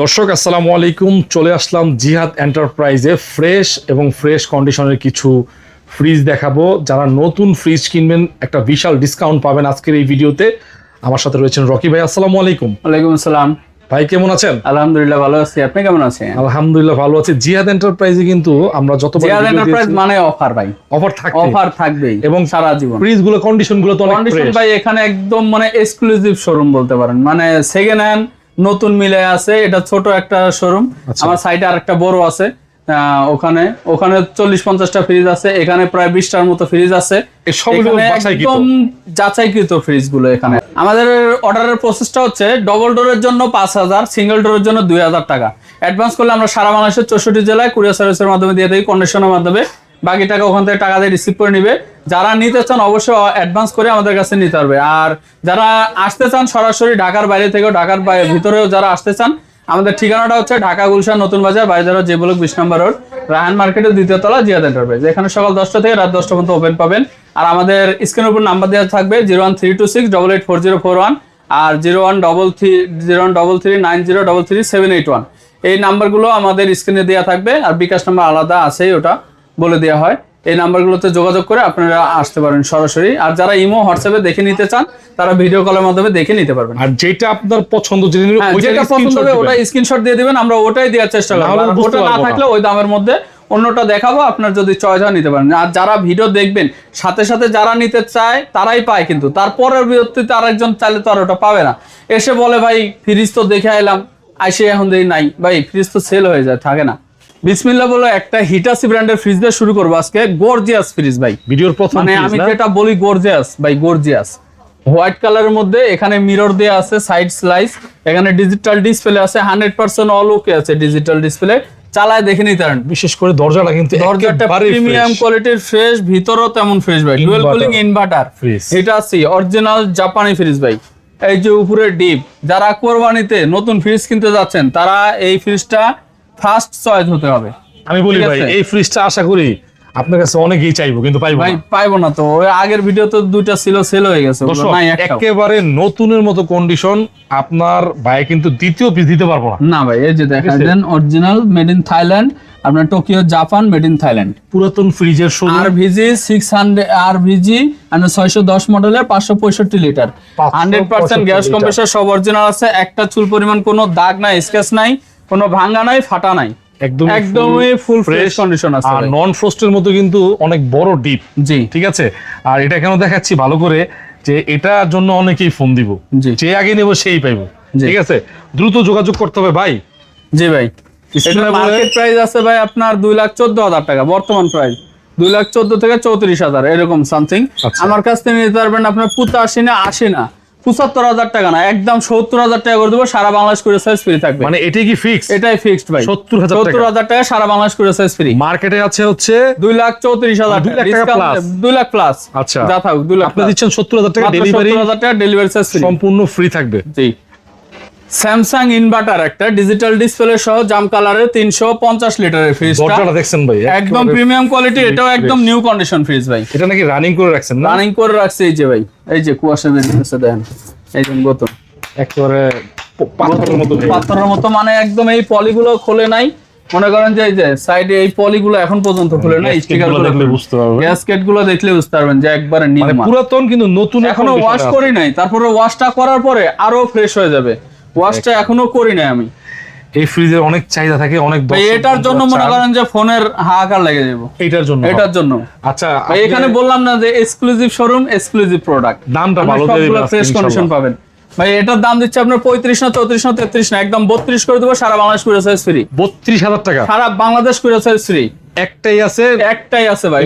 দর্শক আসসালামু আলাইকুম, চলে আসলাম জিহাদ এন্টারপ্রাইজে ফ্রেশ কন্ডিশনের কিছু ফ্রিজ দেখাবো। যারা নতুন ফ্রিজ কিনবেন একটা বিশাল ডিসকাউন্ট পাবেন আজকের এই ভিডিওতে। আমার সাথে রয়েছেন রকি ভাই। আসসালামু আলাইকুম। ওয়ালাইকুম আসসালাম ভাই, কেমন আছেন? আলহামদুলিল্লাহ ভালো আছি, আপনি কেমন আছেন? আলহামদুলিল্লাহ ভালো আছি। জিহাদ এন্টারপ্রাইজে কিন্তু আমরা যতবার জিহাদ এন্টারপ্রাইজ মানে অফার ভাই, অফার থাকবেই এবং সারা জীবন। ফ্রিজ গুলো কন্ডিশন গুলো তো অনেক কন্ডিশন ভাই এখানে একদম মানে এক্সক্লুসিভ শোরুম বলতে পারেন, মানে সেকেন্ড হ্যান্ড নতুন মিলে আছে। এটা ছোট একটা শোরুম, আমার সাইডে আরেকটা বড় আছে। ওখানে 40-50টা ফ্রিজ আছে, এখানে প্রায় 20টার মতো ফ্রিজ আছে। একদম যাচাইকৃত ফ্রিজ গুলো এখানে। আমাদের অর্ডারের প্রসেসটা হচ্ছে ডবল ডোরের জন্য 5,000, সিঙ্গেল ডোরের জন্য 2,000 টাকা অ্যাডভান্স করলে আমরা সারা বাংলাদেশের 64 জেলায় কুরিয়ার সার্ভিসের মাধ্যমে দিয়ে দিই, কন্ডিশনের মাধ্যমে। বাকি টাকা ওখান থেকে টাকা দিয়ে রিসিভ করে নিবে। যারা নিতে চান অবশ্যই অ্যাডভান্স করে আমাদের কাছে নিতে পারবে। আর যারা আসতে চান সরাসরি ঢাকার বাইরে থেকেও, ঢাকার ভিতরেও যারা আসতে চান, আমাদের ঠিকানাটা হচ্ছে ঢাকা গুলশান নতুন বাজার, বাইজার যে ব্লক 20 নম্বর রোড, রায়হান মার্কেটের 2য় তলা, জিহাদ এন্টারপ্রাইজ। এখানে সকাল 10টা থেকে রাত 10টা পর্যন্ত ওপেন পাবেন। আর আমাদের স্ক্রিনের উপর নাম্বার দেওয়া থাকবে 01326884041 আর 01339033781। এই নাম্বারগুলো আমাদের স্ক্রিনে দেওয়া থাকবে। আর বিকাশ নাম্বার আলাদা আছে, ওটা বলে দেওয়া হয়। এই নাম্বারগুলোতে যোগাযোগ করে আপনারা আসতে পারেন সরাসরি। আর যারা ইমো হোয়াটসঅ্যাপে দেখে নিতে চান তারা ভিডিও কলের মাধ্যমে দেখে নিতে পারবেন। আর যেটা আপনার পছন্দ, যেটা পছন্দ হবে ওটা স্ক্রিনশট দিয়ে দিবেন, আমরা ওটাই দেওয়ার চেষ্টা করব। ওটা না থাকলে ওই দামের মধ্যে অন্যটা দেখাবো, আপনার যদি চয়েস হয় নিতে পারেন। আর যারা ভিডিও দেখবেন সাথে সাথে যারা নিতে চায় তারাই পায়, কিন্তু তারপরের বিরতিতে আরেকজন চাইলে তো আর ওটা পাবে না। এসে বলে ভাই ফ্রিজ তো দেখে এলাম, আইসে এখন দেখি নাই, ভাই ফ্রিজ তো সেল হয়ে যায়, থাকে না। বিসমিল্লাহ বলে একটা হিটাচি ব্র্যান্ডের ফ্রিজ দিয়ে শুরু করবো আজকে। গর্জিয়াস ফ্রিজ ভাই, ভিডিওর প্রথম মানে আমি যেটা বলি গর্জিয়াস ভাই, গর্জিয়াস। হোয়াইট কালারের মধ্যে এখানে মিরর দেয়া আছে, সাইড স্লাইস, এখানে ডিজিটাল ডিসপ্লে আছে, 100% অল ওকে আছে ডিজিটাল ডিসপ্লে। চালায় দেখে নিতে পারেন। বিশেষ করে দরজাটা কিন্তু দরজাটা প্রিমিয়াম কোয়ালিটির ফ্রেশ, ভিতরও তেমন ফ্রেশ ভাই। ডুয়াল কুলিং ইনভার্টার ফ্রিজ, এটা আছে অরিজিনাল জাপানি ফ্রিজ ভাই। এই যে উপরে ডিপ, যারা কোরবানিতে নতুন ফ্রিজ কিনতে যাচ্ছেন তারা এই ফ্রিজটা ফার্স্ট চয়েস হতে হবে। আমি বলি ভাই এই ফ্রিজটা আশা করি আপনার কাছে অনেকেই চাইবো, কিন্তু পাইবো না তো। ওই আগের ভিডিও তো 2টা ছিল, সেল হয়ে গেছে। একেবারে নতুনের মতো কন্ডিশন। আপনার ভাই কিন্তু দ্বিতীয় পিস দিতে পারবো না ভাই। এই যে দেখা দেন অরিজিনাল মেড ইন থাইল্যান্ড, আপনার Tokyo Japan, made in Thailand. পুরাতন ফ্রিজের শোরুম আরভিজি 600 আরভিজি 610 মডেলের 565 লিটার, 100% গ্যাস কম্প্রেসর, সব অরিজিনাল আছে। একটা চুল পরিমাণ কোনো দাগ নাই, স্ক্র্যাচ নাই, কোনো ভাঙা নাই, ফাটা নাই, একদমই ফুল ফ্রেশ কন্ডিশন আছে। আর নন ফ্রস্টের মতো কিন্তু অনেক বড় ডিপ। জি ঠিক আছে। আর এটা কেন দেখাচ্ছি ভালো করে, যে এটার জন্য অনেকেই ফোন দিব, যে আগে নেব সেই পাইবো। ঠিক আছে, দ্রুত যোগাযোগ করতে হবে ভাই। জি ভাই, এটা মার্কেট প্রাইস আছে ভাই আপনার 2,14,000 টাকা, বর্তমান প্রাইস 2,14,000 থেকে 34,000 এরকম সামথিং। আমার কাছ থেকে নিতে পারবেন আপনার 85 না 80 না 75,000 টাকা না, একদম 70,000 টাকা করে দেবো। সারা বাংলাদেশ কুরিয়ার সার্ভিস ফ্রি থাকবে। মানে এটাই কি ফিক্স? এটাই ফিক্সড ভাই, 70,000 টাকা সারা বাংলাদেশ কুরিয়ার সার্ভিস ফ্রি। মার্কেটে আছে হচ্ছে 2,34,000 টাকা, 2 লাখ প্লাস। আচ্ছা, যা থাকুক 2 লাখ আপনি দিচ্ছেন 70,000 টাকা ডেলিভারি, 70,000 টাকা ডেলিভারি চার্জ ফ্রি, সম্পূর্ণ ফ্রি থাকবে। জি। স্যামসাং ইনভার্টার একটা ডিজিটাল ডিসপ্লে সহ জাম কালারের 350 লিটারের ফ্রিজ, দরজাটা দেখছেন ভাই একদম প্রিমিয়াম কোয়ালিটি। এটাও একদম নিউ কন্ডিশন ফ্রিজ ভাই। এটা নাকি রানিং করে রাখছেন? না, রানিং করে রাখছে। এই যে ভাই, এই যে কুয়াশা বেরিয়েছে দেখেন, এই যে বোতল একেবারে পাথরের মতো, মানে একদম এই পলিগুলো খোলে নাই। মনে করেন যে এই যে সাইডে এই পলিগুলো এখন পর্যন্ত খুলে নাই, স্টিকারগুলো দেখলে বুঝতে পারবেন, গ্যাসকেটগুলো দেখলে বুঝতে পারবেন যে একবারে নিউ, মানে পুরাতন কিন্তু নতুন, এখনো ওয়াশ করি নাই। তারপরে ওয়াশটা করার পরে আরো ফ্রেশ হয়ে যাবে। ওয়াশটা এখনো করি নাই আমি। এই ফ্রিজের অনেক চাহিদা থাকে, অনেক এটার জন্য মনে করেন যে ফোনের হাহাকার লেগে যাবে এটার জন্য। আচ্ছা, এখানে বললাম না যে এক্সক্লুসিভ শোরুম, এক্সক্লুসিভ প্রোডাক্ট, দামটা ভালো দিয়ে দিবেন, ফ্রেশ কন্ডিশন পাবেন ভাই। এটার দাম দিচ্ছে আপনার 35 না 34 না 33 না, একদম 32 করে দেবো। সারা বাংলাদেশ কুরিয়ার সার্ভিস ফ্রি, 32,000 টাকা সারা বাংলাদেশ কুরিয়ার সার্ভিস ফ্রি। একটাই আছে ভাই,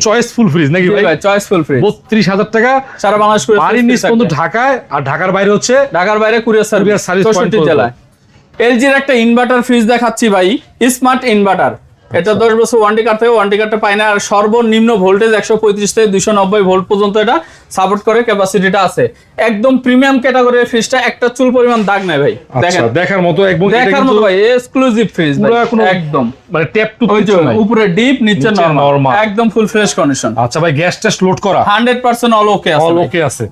চয়েসফুল ফ্রিজ নাকি ভাই? চয়েসফুল ফ্রিজ, 32,000 টাকা সারা বাংলাদেশ কুরিয়ার সার্ভিস কিন্তু ঢাকায়। আর ঢাকার বাইরে হচ্ছে, ঢাকার বাইরে কুরিয়ার সার্ভিস 64 জেলায়। এলজির একটা ইনভার্টার ফ্রিজ দেখাচ্ছি ভাই, স্মার্ট ইনভার্টার। এটা 10 বছর ওয়ারেন্টি কার্ড থেকে, ওয়ারেন্টি কার্ডটা পায় না। আর সর্বনিম্ন ভোল্টেজ 135 থেকে 290 ভোল্ট পর্যন্ত এটা সাপোর্ট করে, ক্যাপাসিটিটা আছে। একদম প্রিমিয়াম ক্যাটাগরির ফ্রিজটা, একটা চুল পরিমাণ দাগ নাই ভাই। দেখেন দেখার মতো, একদম দেখার মতো ভাই, এক্সক্লুসিভ ফ্রিজ ভাই, একদম মানে ট্যাপ টু উপরে ডিপ, নিচে নরমাল, একদম ফুল ফ্রেশ কন্ডিশন। আচ্ছা ভাই, গ্যাস টেস্ট লোড করা 100% অল ওকে আছে, অল ওকে আছে।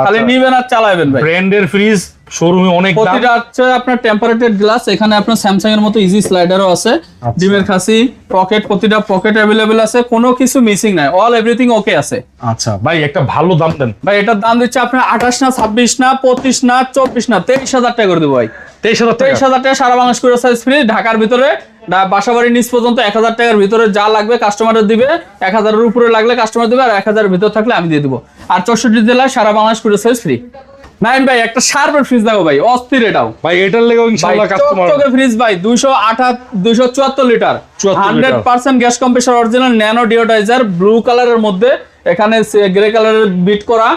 খালি নিবেন আর চালাবেন ভাই। ব্র্যান্ডের ফ্রিজ, শোরুমে অনেক দাম। প্রতিটা হচ্ছে আপনার টেম্পারেটেড গ্লাস, এখানে আপনার স্যামসাং এর মতো ইজি স্লাইডারও আছে, ডিমের খাসি পকেট, প্রতিটা পকেট अवेलेबल আছে, কোনো কিছু মিসিং নাই, অল এভরিথিং ওকে আছে। আচ্ছা ভাই একটা ভালো দাম দেন ভাই এটার দাম দিচ্ছে আপনার 28 না 26 না 25 না 24 না 23,000 টাকা করে দেবো ভাই। 23,000 টাকা। 23,000 টাকা সারা বাংলাদেশ কুরিয়ার সার্ভিস ফ্রি। ঢাকার ভিতরে বাসাবাড়ির নিচ পর্যন্ত 1,000 টাকার ভিতরে যা লাগবে কাস্টমারের দিবে, 1,000 এর উপরে লাগলে কাস্টমার দিবে, আর 1,000 এর ভিতর থাকলে আমি দিয়ে দিব। আর 64 জেলায় সারা Bangladesh courier service free. Naim ভাই একটা শার্পের ফ্রিজ দাও ভাই, অস্থির এটাও ভাই, এটার লেগেও ইনশাআল্লাহ কাস্টমার। চকচকে ফ্রিজ ভাই 274 litre 100% gas compressor original nano deodorizer, blue কালারের মধ্যে, এখানে গ্রে কালারের বিট করা,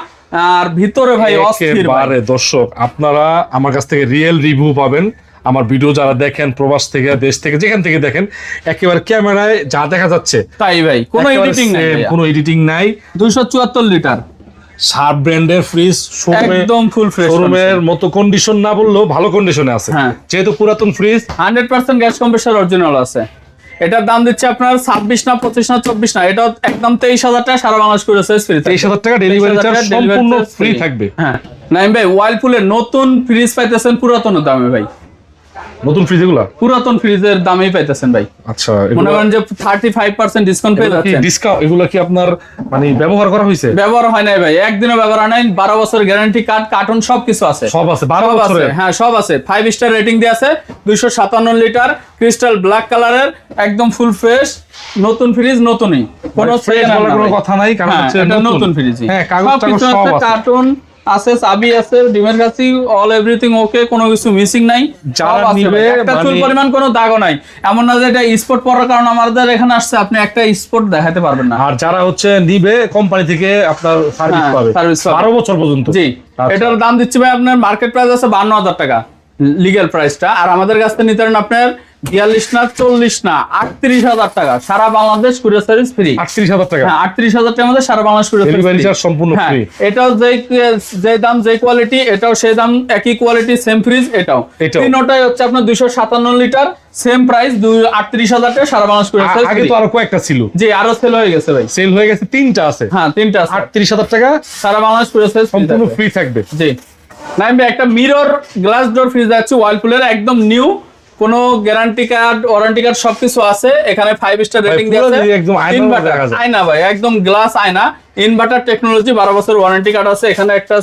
আর ভিতরে ভাই অস্থির ভাই। একেবারে দর্শক আপনারা আমার কাছ থেকে রিয়েল রিভিউ পাবেন। আমার ভিডিও যারা দেখেন প্রবাস থেকে, দেশ থেকে, যেখান থেকে দেখেন, একেবারে ক্যামেরায় যা দেখা যাচ্ছে তাই ভাই, কোনো এডিটিং নাই, কোনো এডিটিং নাই। 274 লিটার শার্প ব্র্যান্ডের ফ্রিজ, একদম ফুল ফ্রেশ, শোরুমের মতো কন্ডিশন না বললেও ভালো কন্ডিশনে আছে, হ্যাঁ। যেহেতু পুরাতন ফ্রিজ। 100% গ্যাস কম্প্রেসর অরিজিনাল আছে। এটার দাম দিচ্ছে আপনার 26 না 25 না 24 না, এটা একদম 23,000 টাকা সারা বাংলাদেশ করে সার্ভিস ফ্রি। 23,000 টাকা ডেলিভারি চার্জ সম্পূর্ণ ফ্রি থাকবে। হ্যাঁ নাইম ভাই, ওয়ার্লপুলের নতুন ফ্রিজ পাইতেছেন পুরাতন দামে ভাই, নতুন ফ্রিজ এগুলা পুরাতন ফ্রিজের দামেই পাইতেছেন ভাই। আচ্ছা, মনে করেন যে 35% ডিসকাউন্ট পেয়ে যাচ্ছেন। ডিসকাউন্ট এগুলা কি আপনার মানে ব্যবহার করা হয়েছে? ব্যবহার হয় নাই ভাই, একদিনও ব্যবহার হয় নাই। 12 বছর গ্যারান্টি কার্ড, কার্টুন সবকিছু আছে, সব আছে 12 সব আছে, বছরের। হ্যাঁ সব আছে। 5 স্টার রেটিং দিয়ে আছে, 257 লিটার ক্রিস্টাল ব্ল্যাক কালারের, একদম ফুল ফ্রেশ নতুন ফ্রিজ, নতুনই, কোনো ফ্রেশ বলার কোনো কথা নাই, কারণ হচ্ছে এটা নতুন ফ্রিজ। হ্যাঁ, কাগজ টাগজ সব আছে, কার্টুন আছে, চাবি আছে, ডিমের কাছে অল এভরিথিং ওকে, কোনো কিছু মিসিং নাই। যারা নিবে একটা চুল পরিমাণ কোনো দাগও নাই, এমন না যে এটা স্পট পড়ার কারণে আমাদের এখানে আসছে আপনি একটা স্পট দেখাতে পারবেন না। আর যারা হচ্ছে নিবে কোম্পানি থেকে আপনার সার্ভিস পাবে 12 বছর পর্যন্ত। জি, এটার দাম দিচ্ছি ভাই আপনার মার্কেট প্রাইস আছে 52,000 টাকা লিগ্যাল প্রাইসটা, আর আমাদের কাছ থেকে নিতে পারেন আপনার 42 না 40 না 38,000 টাকা সারা বাংলাদেশ কুরিয়ার সার্ভিস ফ্রি। 38,000 টাকা, হ্যাঁ 38,000 টাকা আমাদের সারা Bangladesh courier service delivery charge সম্পূর্ণ ফ্রি। এটাও যে দাম যে কোয়ালিটি, এটাও সেই দাম, একই কোয়ালিটি সেম ফ্রিজ, এটাও তিনটাই হচ্ছে আপনার 257 লিটার সেম প্রাইস 38,000 টাকা সারা বাংলাদেশ কুরিয়ার সার্ভিস। আগে তো আরো কয়েকটা ছিল, জি আরো সেল হয়ে গেছে ভাই, সেল হয়ে গেছে, তিনটা আছে। হ্যাঁ তিনটা আছে, 38,000 টাকা সারা বাংলাদেশ কুরিয়ার সার্ভিস সম্পূর্ণ ফ্রি থাকবে। জি নাইম ভাই, একটা মিরর গ্লাস ডোর ফ্রিজ আছে ওয়ার্লপুলের, একদম নিউ, কোনো গ্যারান্টি কার্ড ওয়ারেন্টি কার্ড সবকিছু আছে, এখানে 5 স্টার রেটিং দিয়েছে, একদম আয়না ভাই, একদম গ্লাস আয়না, ইনভার্টার টেকনোলজি, 12 বছর ওয়ারেন্টি কার্ড আছে, এখানে একটা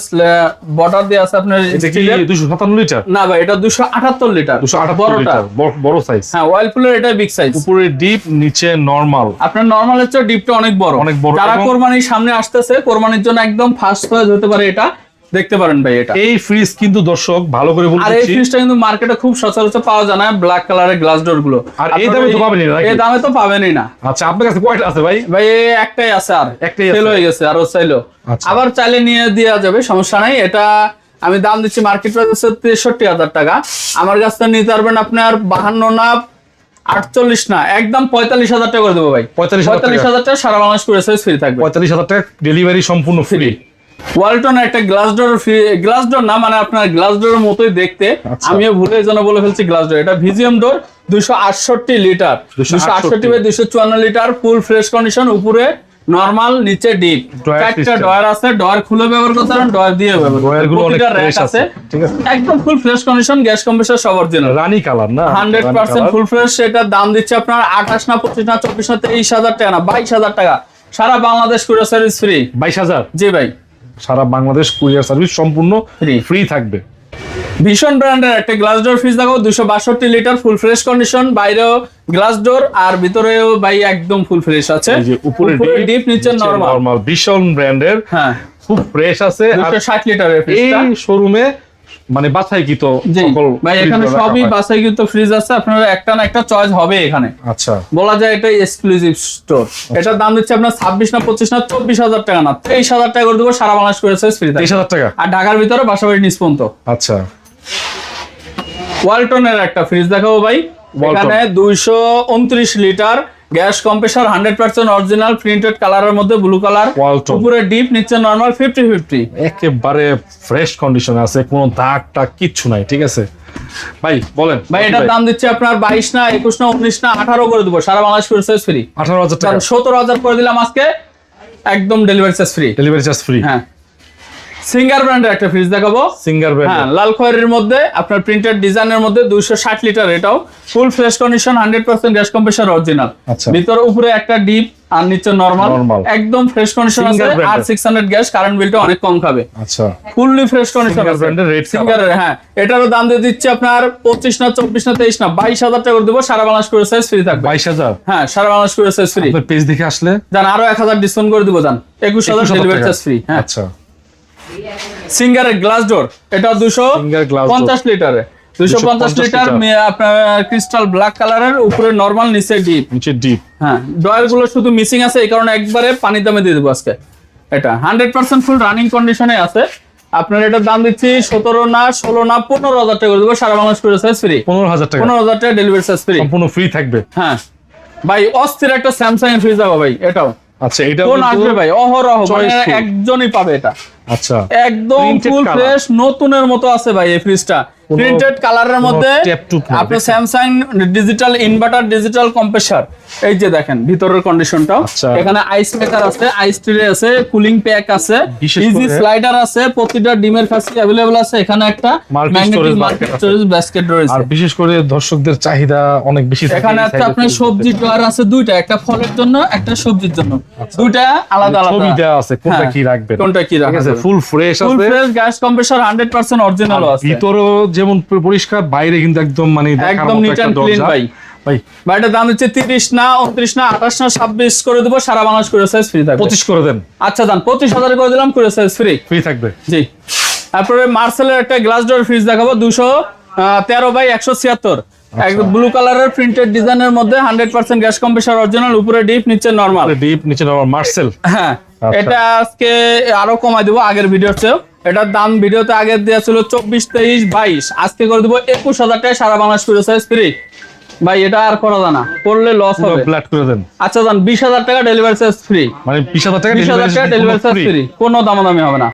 বর্ডার দেয়া আছে আপনার। এটা কি 257 লিটার? না ভাই, এটা 278 লিটার, 278 লিটার, বড় সাইজ। হ্যাঁ ওয়ার্লপুলের এটা বিগ সাইজ, উপরে ডিপ, নিচে নরমাল। আপনার নরমালের চেয়ে ডিপটা অনেক বড়, অনেক বড়। যারা কোরবানির সামনে আসতেছে, কোরবানির জন্য একদম ফার্স্ট চয়েস হতে পারে এটা, দেখতে পারেন ভাই। এটা এই ফ্রিজ কিন্তু দর্শক ভালো করে বলছি, আর এই ফ্রিজটা কিন্তু মার্কেটে খুব সচরাচর পাওয়া যায় না, ব্ল্যাক কালারের গ্লাস ডোর গুলো, আর এই দামে তো পাবেনই না, এই দামে তো পাবেনই না। আচ্ছা, আপনার কাছে কয়টা আছে ভাই? ভাই একটাই আছে, আর একটাই সেল হয়ে গেছে, আর চাইলো আবার চাইলে নিয়ে দেওয়া যাবে, সমস্যা নাই। এটা আমি দাম দিচ্ছি মার্কেট প্রাইস 63,000 টাকা, আমার কাছ থেকে নিতে পারবেন আপনার 52 না 48 না, একদম 45,000 টাকা করে দেবো ভাই। 45,000 টাকা সারা বাংলাদেশ কুরিয়ার সার্ভিস ফ্রি থাকবে। 45,000 টাকা ডেলিভারি সম্পূর্ণ ফ্রি। ওয়ালটন একটা glass door free, glass door না মানে আপনার গ্লাস ডোরের মতোই দেখতে, আমিও ভুলে এই জন্য বলে ফেলছি গ্লাস ডোর। এটা VGM door 268 litre, 268 by 254 litre, full fresh condition, উপরে নরমাল, নিচে ডিপ, চারটা ডয়ার আছে, ডয়ার খুলে ব্যবহার করতে পারেন, ডয়ার দিয়ে ব্যবহার করতে পারেন, প্রতিটা র‍্যাক আছে, ঠিক আছে, একদম ফুল ফ্রেশ কন্ডিশন, গ্যাস কম্প্রেসর সব অরিজিনাল, রানী কালার না, 100% ফুল ফ্রেশ। এটার দাম দিচ্ছে আপনার 28 না 25 না 24 না 23,000 টাকা না 22,000 টাকা সারা বাংলাদেশ কুরিয়ার সার্ভিস ফ্রি। 22,000? জি ভাই, সারা বাংলাদেশ কুরিয়ার সার্ভিস সম্পূর্ণ ফ্রি থাকবে। ভীষণ ব্র্যান্ডের একটা গ্লাস ডোর ফ্রিজ দেখো, 262 লিটার, ফুল ফ্রেশ কন্ডিশন, বাইরেও গ্লাস ডোর আর ভিতরেও ভাই একদম ফুল ফ্রেশ আছে, উপরে ডিপ, নিচে নরমাল, ভীষণ ব্র্যান্ডের, হ্যাঁ খুব ফ্রেশ আছে। 260 লিটারের ফ্রিজটা এই শোরুমে মানে বাছাইকৃত সকল ভাই, এখানে সবই বাছাইকৃত ফ্রিজ আছে, আপনার একটা না একটা চয়েস হবে এখানে। আচ্ছা, বলা যায় এটা এক্সক্লুসিভ স্টোর। এটার দাম দিচ্ছে আপনার 26 না 25 না 24,000 টাকা না 23,000 টাকা করে দেবো সারা বাংলাদেশ করে ফ্রি। 23,000 টাকা, আর ঢাকার ভিতরে বাসাবাড়ি নিচ পর্যন্ত। আচ্ছা, ওয়ালটনের একটা ফ্রিজ দেখাবো ভাই, এখানে 229 litre gas compressor, 100% original, printed কালারের মধ্যে ব্লু কালার, উপরে ডিপ, নিচে নরমাল, 50-50, একেবারে ফ্রেশ কন্ডিশনে আছে, কোনো দাগ টাগ কিচ্ছু নাই, ঠিক আছে ভাই? বলেন ভাই, এটার দাম দিচ্ছে আপনার 22 না 21 না 19 না 18 করে দেবো সারা বাংলাদেশ ফ্রি। 18,000 টাকা, 17,000 করে দিলাম আজকে, একদম delivery charge free. Delivery charge free, হ্যাঁ সিঙ্গার ব্র্যান্ডের একটা ফ্রিজ দেখাবো। সিঙ্গার ব্র্যান্ড, হ্যাঁ, লাল খয়েরির মধ্যে আপনার প্রিন্টেড ডিজাইনের মধ্যে 260 লিটার, এটাও ফুল fresh condition, 100% gas compressor original. আচ্ছা। ভিতর উপরে একটা ডিপ আর নিচে নরমাল, একদম ফ্রেশ কন্ডিশন আছে। আর 600 গ্যাস, কারেন্ট বিলটা অনেক কম খাবে। আচ্ছা, ফুললি ফ্রেশ কন্ডিশন সিঙ্গার ব্র্যান্ডের রেড সিঙ্গারের। হ্যাঁ, এটারও দাম দিয়ে দিচ্ছে আপনার 25 না 24 না 23 না 22,000 টাকা করে দেবো। সারা বাংলাদেশ করে সাইজ ফ্রি থাকবে। 22,000? হ্যাঁ, সারা বাংলাদেশ করে সাইজ ফ্রি। আপনার পেজ দেখে আসলে জান আরো 1000 ডিসকাউন্ট করে দিব, জান 21,000 ডেলিভারি চার্জ ফ্রি। হ্যাঁ, আচ্ছা। সিঙ্গারের গ্লাস ডোর, এটা সিঙ্গার গ্লাস 250 লিটারে, 250 লিটার আপনার ক্রিস্টাল ব্ল্যাক কালারের, উপরে নরমাল, নিচে ডিপ। নিচে ডিপ। হ্যাঁ, ডয়ার গুলো শুধু মিসিং আছে, এই কারণে একবারে পানি দামে দিয়ে দেবো আজকে। এটা 100% ফুল রানিং কন্ডিশনে আছে। আপনার এটার দাম দিচ্ছি 17 না 16 না 15,000 টাকা করে দেবো। সারা বাংলাদেশ করে সাইজ ফ্রি। 15,000 টাকা? 15,000 টাকা ডেলিভারি চার্জ ফ্রি, সম্পূর্ণ ফ্রি থাকবে। হ্যাঁ ভাই, অস্থির একটা স্যামসাং এর ফ্রিজ দেবো ভাই। এটাও আচ্ছা, এটা কোন আসবে ভাই, অহরহ মানে choiceful। একজনই পাবে এটা। আচ্ছা, একদম Printed ফুল color। ফ্রেশ নতুনের মতো আছে ভাই এই ফ্রিজটা। প্রিন্টেড কালারের মধ্যে আপনার Samsung digital inverter, digital compressor. এই যে দেখেন ভিতরের কন্ডিশনটাও, এখানে আইস মেকার আছে, আইস ট্রে আছে, কুলিং প্যাক আছে, ইজি স্লাইডার আছে, প্রতিটা ডিমের কাছে अवेलेबल আছে। এখানে একটা ম্যাগনেটিক মার্কেট স্টোরেজ বাস্কেট রয়েছে। আর বিশেষ করে দর্শকদের চাহিদা অনেক বেশি থাকে। এখানে একটা আপনার সবজি ড্রয়ার আছে দুইটা, একটা ফলের জন্য একটা সবজির জন্য, দুইটা আলাদা আলাদা ছবি দেওয়া আছে কোনটা কি রাখবেন, কোনটা কি রাখবেন। ঠিক আছে, ফুল ফ্রেশ আছে, full fresh gas compressor 100% original আছে। ভিতরও যেমন পরিষ্কার, বাইরে কিন্তু একদম মানে একদম নিট এন্ড ক্লিন ভাই। ভাই ভাইটার দাম হচ্ছে 30 না 29 না 28 না 26 করে দেবো। সারা বাংলাদেশ করে সাইজ ফ্রি থাকবে। 25 করে দেন। আচ্ছা দাম 25,000 করে দিলাম, করে সাইজ ফ্রি থাকবে। জি। তারপরে মার্সেলের একটা গ্লাস ডোর ফ্রিজ দেখাবো, 213 বাই 176, একদম ব্লু কালারের প্রিন্টেড ডিজাইনের মধ্যে, 100% গ্যাস কম্প্রেসার অরিজিনাল, উপরে ডিপ নিচে নরমাল। ডিপ নিচে নরমাল মার্সেল। হ্যাঁ, এটা আজকে আরো কমাই দেবো আগের ভিডিওর চেয়েও। এটার দাম ভিডিওতে আগে দেওয়া ছিল 24, 23, 22, আজকে করে দেবো 21,000 টাকা। সারা বাংলাদেশ করে সাইজ ফ্রি ভাই। এটা আর করা যায় না, করলে লস হবে। ফ্ল্যাট করে দেন। আচ্ছা জান 20,000 টাকা ডেলিভারি চার্জ ফ্রি, মানে 20,000 টাকা 20,000 টাকা ডেলিভারি চার্জ ফ্রি, কোনো দামাদামি হবে না।